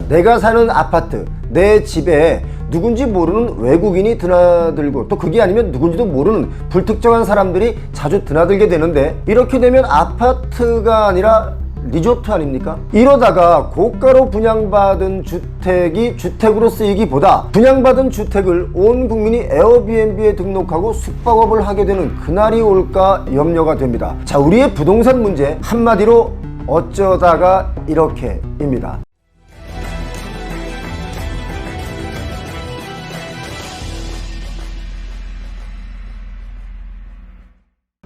내가 사는 아파트, 내 집에 누군지 모르는 외국인이 드나들고, 또 그게 아니면 누군지도 모르는 불특정한 사람들이 자주 드나들게 되는데, 이렇게 되면 아파트가 아니라 리조트 아닙니까? 이러다가 고가로 분양받은 주택이 주택으로 쓰이기보다 분양받은 주택을 온 국민이 에어비앤비에 등록하고 숙박업을 하게 되는 그날이 올까 염려가 됩니다. 자, 우리의 부동산 문제 한마디로 어쩌다가 이렇게입니다.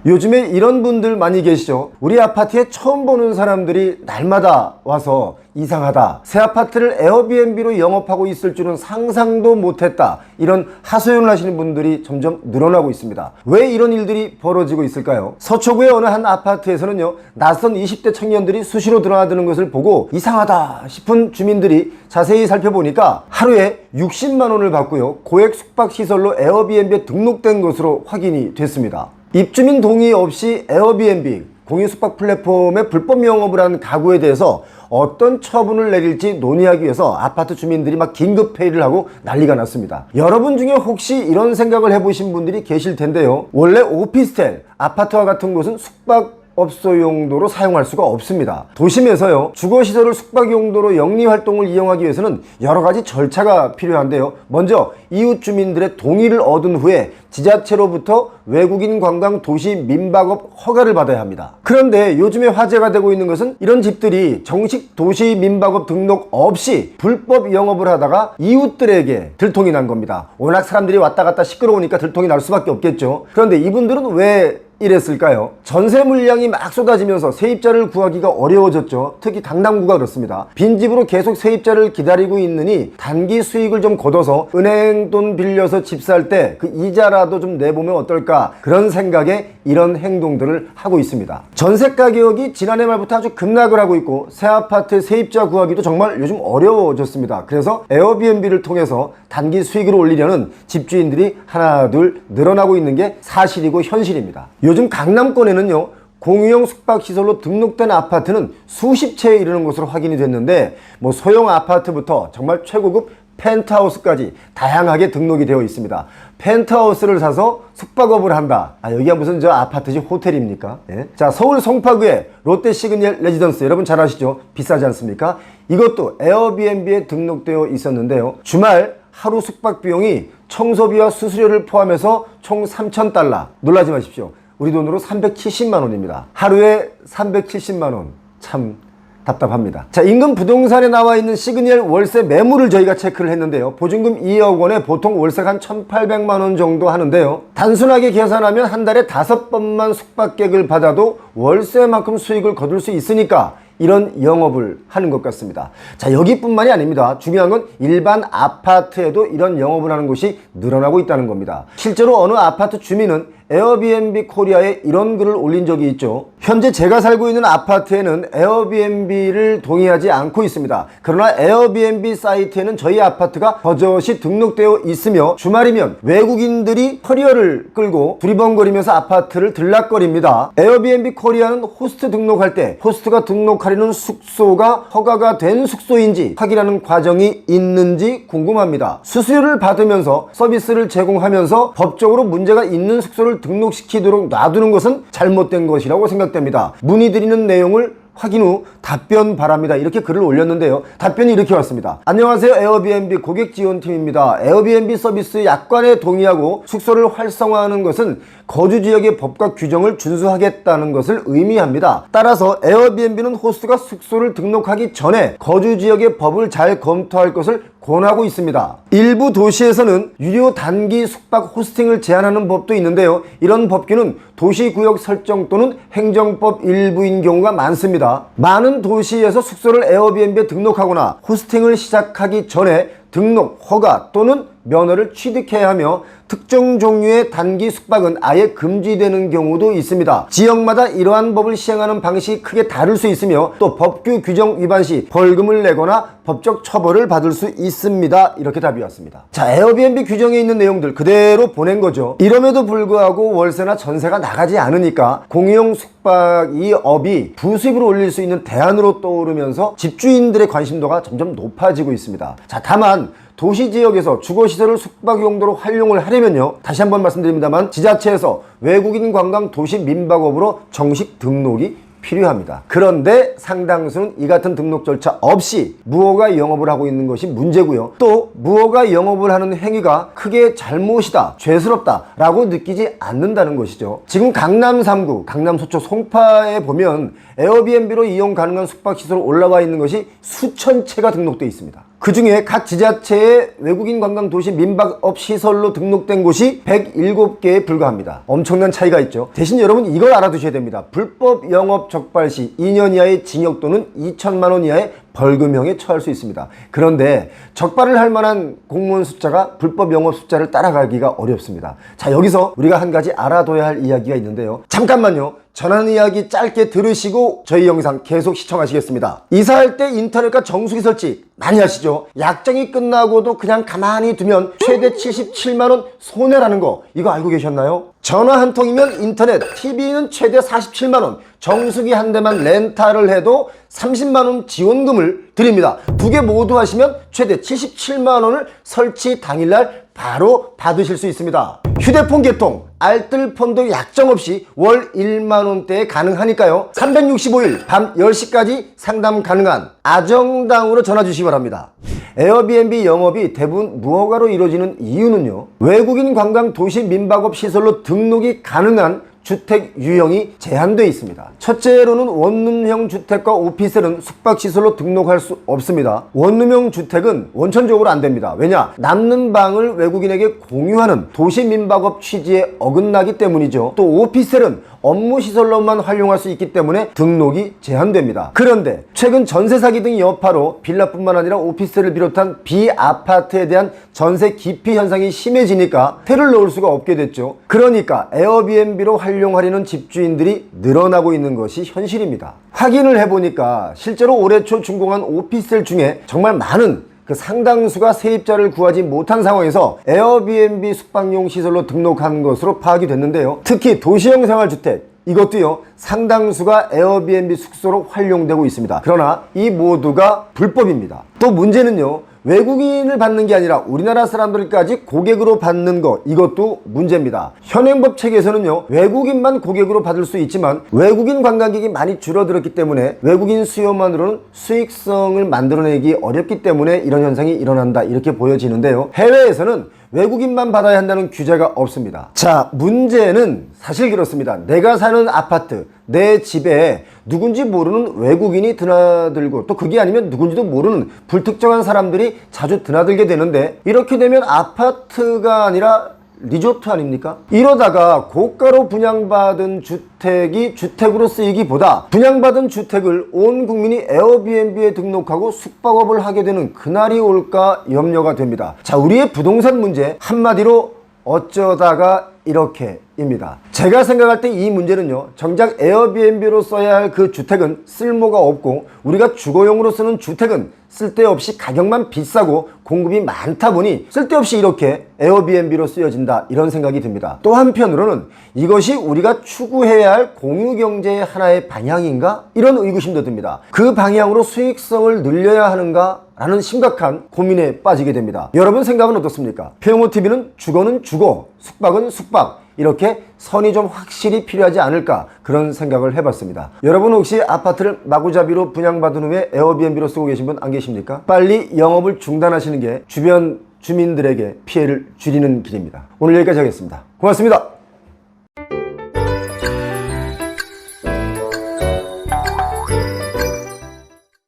요즘에 이런 분들 많이 계시죠? 우리 아파트에 처음 보는 사람들이 날마다 와서 이상하다, 새 아파트를 에어비앤비로 영업하고 있을 줄은 상상도 못했다, 이런 하소연을 하시는 분들이 점점 늘어나고 있습니다. 왜 이런 일들이 벌어지고 있을까요? 서초구의 어느 한 아파트에서는요, 낯선 20대 청년들이 수시로 드나드는 것을 보고 이상하다 싶은 주민들이 자세히 살펴보니까 하루에 60만 원을 받고요, 고액 숙박시설로 에어비앤비에 등록된 것으로 확인이 됐습니다. 입주민 동의 없이 에어비앤비, 공유 숙박 플랫폼의 불법 영업을 한 가구에 대해서 어떤 처분을 내릴지 논의하기 위해서 아파트 주민들이 막 긴급 회의를 하고 난리가 났습니다. 여러분 중에 혹시 이런 생각을 해보신 분들이 계실 텐데요. 원래 오피스텔, 아파트와 같은 곳은 숙박 업소 용도로 사용할 수가 없습니다. 도심에서요, 주거시설을 숙박 용도로 영리활동을 이용하기 위해서는 여러가지 절차가 필요한데요. 먼저 이웃 주민들의 동의를 얻은 후에 지자체로부터 외국인 관광 도시 민박업 허가를 받아야 합니다. 그런데 요즘에 화제가 되고 있는 것은 이런 집들이 정식 도시 민박업 등록 없이 불법 영업을 하다가 이웃들에게 들통이 난 겁니다. 워낙 사람들이 왔다 갔다 시끄러우니까 들통이 날 수밖에 없겠죠. 그런데 이분들은 왜 이랬을까요? 전세 물량이 막 쏟아지면서 세입자를 구하기가 어려워졌죠. 특히 강남구가 그렇습니다. 빈집으로 계속 세입자를 기다리고 있느니 단기 수익을 좀 걷어서 은행 돈 빌려서 집 살 때 그 이자라도 좀 내보면 어떨까, 그런 생각에 이런 행동들을 하고 있습니다. 전세 가격이 지난해 말부터 아주 급락을 하고 있고 새 아파트 세입자 구하기도 정말 요즘 어려워졌습니다. 그래서 에어비앤비를 통해서 단기 수익을 올리려는 집주인들이 하나 둘 늘어나고 있는 게 사실이고 현실입니다. 요즘 강남권에는요, 공유형 숙박시설로 등록된 아파트는 수십 채에 이르는 것으로 확인이 됐는데, 뭐 소형 아파트부터 정말 최고급 펜트하우스까지 다양하게 등록이 되어 있습니다. 펜트하우스를 사서 숙박업을 한다. 여기가 무슨 저 아파트지 호텔입니까? 예? 자, 서울 송파구의 롯데 시그널 레지던스, 여러분 잘 아시죠? 비싸지 않습니까? 이것도 에어비앤비에 등록되어 있었는데요. 주말 하루 숙박 비용이 청소비와 수수료를 포함해서 총 3,000달러. 놀라지 마십시오. 우리 돈으로 370만 원입니다. 하루에 370만 원. 참 답답합니다. 자, 인근 부동산에 나와 있는 시그널 월세 매물을 저희가 체크를 했는데요. 보증금 2억 원에 보통 월세가 한 1,800만 원 정도 하는데요. 단순하게 계산하면 한 달에 5번만 숙박객을 받아도 월세만큼 수익을 거둘 수 있으니까 이런 영업을 하는 것 같습니다. 자, 여기뿐만이 아닙니다. 중요한 건 일반 아파트에도 이런 영업을 하는 곳이 늘어나고 있다는 겁니다. 실제로 어느 아파트 주민은 에어비앤비 코리아에 이런 글을 올린 적이 있죠. 현재 제가 살고 있는 아파트에는 에어비앤비를 동의하지 않고 있습니다. 그러나 에어비앤비 사이트에는 저희 아파트가 버젓이 등록되어 있으며 주말이면 외국인들이 커리어를 끌고 두리번거리면서 아파트를 들락거립니다. 에어비앤비 코리아는 호스트 등록할 때 호스트가 등록하려는 숙소가 허가가 된 숙소인지 확인하는 과정이 있는지 궁금합니다. 수수료를 받으면서 서비스를 제공하면서 법적으로 문제가 있는 숙소를 등록시키도록 놔두는 것은 잘못된 것이라고 생각됩니다. 문의드리는 내용을 확인 후 답변 바랍니다. 이렇게 글을 올렸는데요. 답변이 이렇게 왔습니다. 안녕하세요. 에어비앤비 고객지원팀입니다. 에어비앤비 서비스 약관에 동의하고 숙소를 활성화하는 것은 거주지역의 법과 규정을 준수하겠다는 것을 의미합니다. 따라서 에어비앤비는 호스트가 숙소를 등록하기 전에 거주지역의 법을 잘 검토할 것을 권하고 있습니다. 일부 도시에서는 유료 단기 숙박 호스팅을 제한하는 법도 있는데요. 이런 법규는 도시구역 설정 또는 행정법 일부인 경우가 많습니다. 많은 도시에서 숙소를 에어비앤비에 등록하거나 호스팅을 시작하기 전에 등록, 허가 또는 면허를 취득해야 하며 특정 종류의 단기 숙박은 아예 금지되는 경우도 있습니다. 지역마다 이러한 법을 시행하는 방식이 크게 다를 수 있으며 또 법규 규정 위반 시 벌금을 내거나 법적 처벌을 받을 수 있습니다. 이렇게 답이 왔습니다. 자, 에어비앤비 규정에 있는 내용들 그대로 보낸 거죠. 이럼에도 불구하고 월세나 전세가 나가지 않으니까 공용 숙박 이 업이 부수입을 올릴 수 있는 대안으로 떠오르면서 집주인들의 관심도가 점점 높아지고 있습니다. 자, 다만 도시지역에서 주거시설을 숙박 용도로 활용을 하려면요, 다시 한번 말씀드립니다만 지자체에서 외국인 관광 도시 민박업으로 정식 등록이 필요합니다. 그런데 상당수는 이 같은 등록 절차 없이 무허가 영업을 하고 있는 것이 문제고요. 또 무허가 영업을 하는 행위가 크게 잘못이다, 죄스럽다 라고 느끼지 않는다는 것이죠. 지금 강남 3구, 강남 서초 송파에 보면 에어비앤비로 이용 가능한 숙박시설 올라와 있는 것이 수천 채가 등록되어 있습니다. 그 중에 각 지자체의 외국인 관광 도시 민박업 시설로 등록된 곳이 107개에 불과합니다. 엄청난 차이가 있죠. 대신 여러분 이걸 알아두셔야 됩니다. 불법 영업 적발 시 2년 이하의 징역 또는 2천만 원 이하의 벌금형에 처할 수 있습니다. 그런데 적발을 할 만한 공무원 숫자가 불법 영업 숫자를 따라가기가 어렵습니다. 자, 여기서 우리가 한 가지 알아둬야 할 이야기가 있는데요. 잠깐만요. 전하는 이야기 짧게 들으시고 저희 영상 계속 시청하시겠습니다. 이사할 때 인터넷과 정수기 설치 많이 하시죠? 약정이 끝나고도 그냥 가만히 두면 최대 77만원 손해라는 거 이거 알고 계셨나요? 전화 한 통이면 인터넷, TV는 최대 47만원, 정수기 한 대만 렌탈을 해도 30만원 지원금을 드립니다. 두 개 모두 하시면 최대 77만원을 설치 당일날 바로 받으실 수 있습니다. 휴대폰 개통, 알뜰폰도 약정 없이 월 1만원대에 가능하니까요. 365일 밤 10시까지 상담 가능한 아정당으로 전화 주시기 바랍니다. 에어비앤비 영업이 대부분 무허가로 이루어지는 이유는요, 외국인 관광 도시 민박업 시설로 등록이 가능한 주택 유형이 제한되어 있습니다. 첫째로는 원룸형 주택과 오피스텔은 숙박시설로 등록할 수 없습니다. 원룸형 주택은 원천적으로 안 됩니다. 왜냐? 남는 방을 외국인에게 공유하는 도시민박업 취지에 어긋나기 때문이죠. 또 오피스텔은 업무시설로만 활용할 수 있기 때문에 등록이 제한됩니다. 그런데 최근 전세 사기 등 여파로 빌라뿐만 아니라 오피스텔을 비롯한 비아파트에 대한 전세 기피 현상이 심해지니까 태를 넣을 수가 없게 됐죠. 그러니까 에어비앤비로 활용하려는 집주인들이 늘어나고 있는 것이 현실입니다. 확인을 해보니까 실제로 올해 초 준공한 오피스텔 중에 정말 많은 그 상당수가 세입자를 구하지 못한 상황에서 에어비앤비 숙박용 시설로 등록한 것으로 파악이 됐는데요. 특히 도시형 생활주택 이것도요, 상당수가 에어비앤비 숙소로 활용되고 있습니다. 그러나 이 모두가 불법입니다. 또 문제는요, 외국인을 받는 게 아니라 우리나라 사람들까지 고객으로 받는 거 이것도 문제입니다. 현행법 체계에서는요, 외국인만 고객으로 받을 수 있지만 외국인 관광객이 많이 줄어들었기 때문에 외국인 수요만으로는 수익성을 만들어내기 어렵기 때문에 이런 현상이 일어난다 이렇게 보여지는데요. 해외에서는 외국인만 받아야 한다는 규제가 없습니다. 자, 문제는 사실 그렇습니다. 내가 사는 아파트, 내 집에 누군지 모르는 외국인이 드나들고 또 그게 아니면 누군지도 모르는 불특정한 사람들이 자주 드나들게 되는데, 이렇게 되면 아파트가 아니라 리조트 아닙니까? 이러다가 고가로 분양받은 주택이 주택으로 쓰이기보다 분양받은 주택을 온 국민이 에어비앤비에 등록하고 숙박업을 하게 되는 그날이 올까 염려가 됩니다. 자, 우리의 부동산 문제 한마디로 어쩌다가 이렇게입니다. 제가 생각할 때 이 문제는요, 정작 에어비앤비로 써야 할 그 주택은 쓸모가 없고 우리가 주거용으로 쓰는 주택은 쓸데없이 가격만 비싸고 공급이 많다 보니 쓸데없이 이렇게 에어비앤비로 쓰여진다 이런 생각이 듭니다. 또 한편으로는 이것이 우리가 추구해야 할 공유경제의 하나의 방향인가? 이런 의구심도 듭니다. 그 방향으로 수익성을 늘려야 하는가? 라는 심각한 고민에 빠지게 됩니다. 여러분 생각은 어떻습니까? 표용호TV는 주거는 주거, 숙박은 숙박, 이렇게 선이 좀 확실히 필요하지 않을까 그런 생각을 해봤습니다. 여러분 혹시 아파트를 마구잡이로 분양받은 후에 에어비앤비로 쓰고 계신 분 안 계십니까? 빨리 영업을 중단하시는 게 주변 주민들에게 피해를 줄이는 길입니다. 오늘 여기까지 하겠습니다. 고맙습니다.